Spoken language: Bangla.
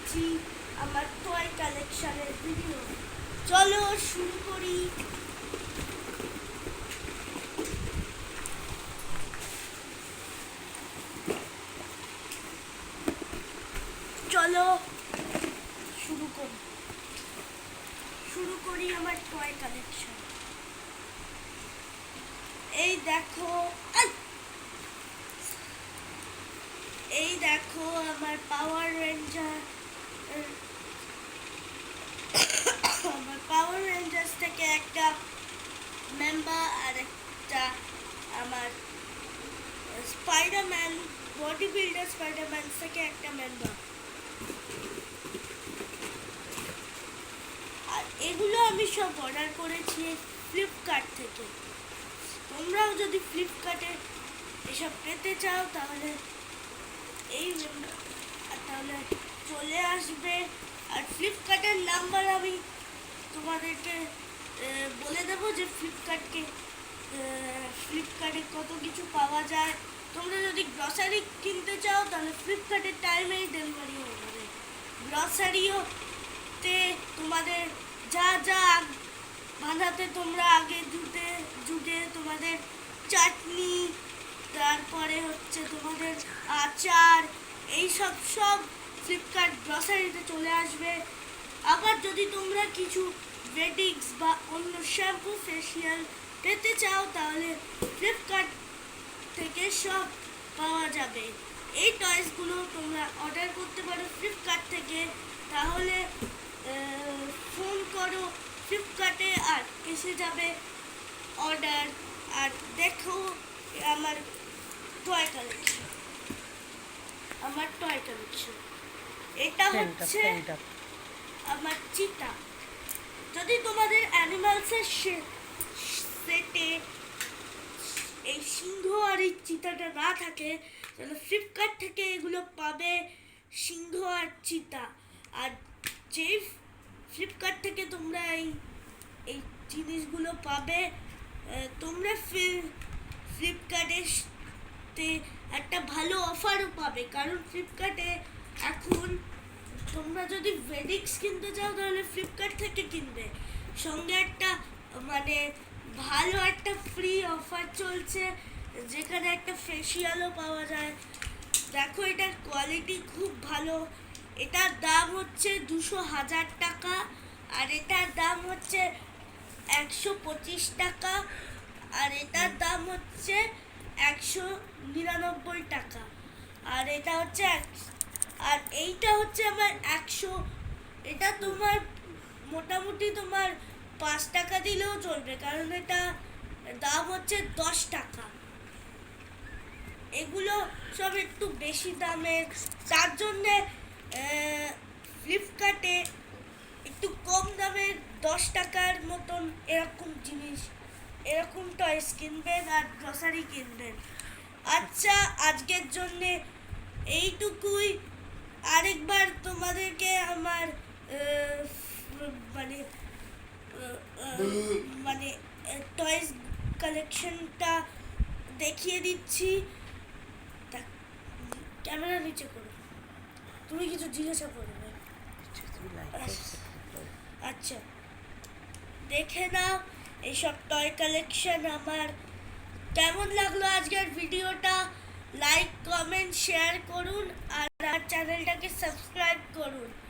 করছি আমার টয় কালেকশনের ভিডিও। চলো শুরু করি। চলো শুরু করি আমার টয় কালেকশন। এই দেখো আমার পাওয়ার রেঞ্জার, আমার পাওয়ার রেঞ্জার্স থেকে একটা মেম্বার আর একটা আমার স্পাইডারম্যান, বডি বিল্ডার স্পাইডারম্যান থেকে একটা মেম্বার। আর এগুলো আমি সব অর্ডার করেছি ফ্লিপকার্ট থেকে। তোমরাও যদি ফ্লিপকার্টে এসব পেতে চাও তাহলে তাহলে চলে আসবে। আর ফ্লিপকার্টের নাম্বার আমি তোমাদেরকে বলে দেবো যে ফ্লিপকার্টে কত কিছু পাওয়া যায়। তোমরা যদি গ্রসারি কিনতে চাও তাহলে ফ্লিপকার্টের টাইমেই ডেলিভারি হয়ে যাবে। গ্রসারিওতে তোমাদের যা যা বানাতে তোমরা আগে জুটে তোমাদের চাটনি, তারপরে হচ্ছে তোমাদের আচার, এই সব ফ্লিপকার্ট গ্রসারিতে চলে আসবে। আবার যদি তোমরা কিছু ভেডিক্স বা অন্য শ্যাম্পু ফেসিয়াল পেতে চাও তাহলে ফ্লিপকার্ট থেকে সব পাওয়া যাবে। এই টয়েসগুলো তোমরা অর্ডার করতে পারো ফ্লিপকার্ট থেকে। তাহলে ফোন করো ফ্লিপকার্টে আর এসে যাবে অর্ডার। আর দেখো আমার টয় কালেকশন, এটা হচ্ছে আমার চিতা। যদি তোমাদের অ্যানিমালসের সেটে এই সিংহ আর এই চিতাটা না থাকে তাহলে ফ্লিপকার্ট থেকে এগুলো পাবে, সিংহ আর চিতা। আর যেই ফ্লিপকার্ট থেকে তোমরা এই জিনিসগুলো পাবে, তোমরা ফ্লিপকার্টে একটা ভালো অফারও পাবে। কারণ ফ্লিপকার্টে এখন তোমরা যদি ভেডিক্স কিনতে চাও তাহলে ফ্লিপকার্ট থেকে কিনবে, সঙ্গে একটা মানে ভালো একটা ফ্রি অফার চলছে যেখানে একটা ফেসিয়ালও পাওয়া যায়। দেখো এটার কোয়ালিটি খুব ভালো। এটার দাম হচ্ছে 200,000 টাকা আর এটার দাম হচ্ছে 125 টাকা আর এটার দাম হচ্ছে 199 টাকা। আর এটা হচ্ছে আর এইটা হচ্ছে আমার 100। এটা তোমার মোটামুটি তোমার 5 টাকা দিলেও চলবে, কারণ এটা দাম হচ্ছে 10 টাকা। এগুলো সব একটু বেশি দামের, তার জন্যে ফ্লিপকার্টে একটু কম দামের 10 টাকার মতন এরকম টয়েস কিনবেন আর গ্রসারি কিনবেন। আচ্ছা, আজকের জন্যে এইটুকুই। আরেকবার তোমাদেরকে আমার মানে টয়েস কালেকশনটা দেখিয়ে দিচ্ছি। ক্যামেরা নিচে করো, তুমি কিছু জিজ্ঞাসা করবে। আচ্ছা, দেখে নাও এইসব টয় কালেকশন আমার। কেমন লাগলো আজকের ভিডিওটা? লাইক, কমেন্ট, শেয়ার করুন আর চ্যানেলটাকে সাবস্ক্রাইব করুন।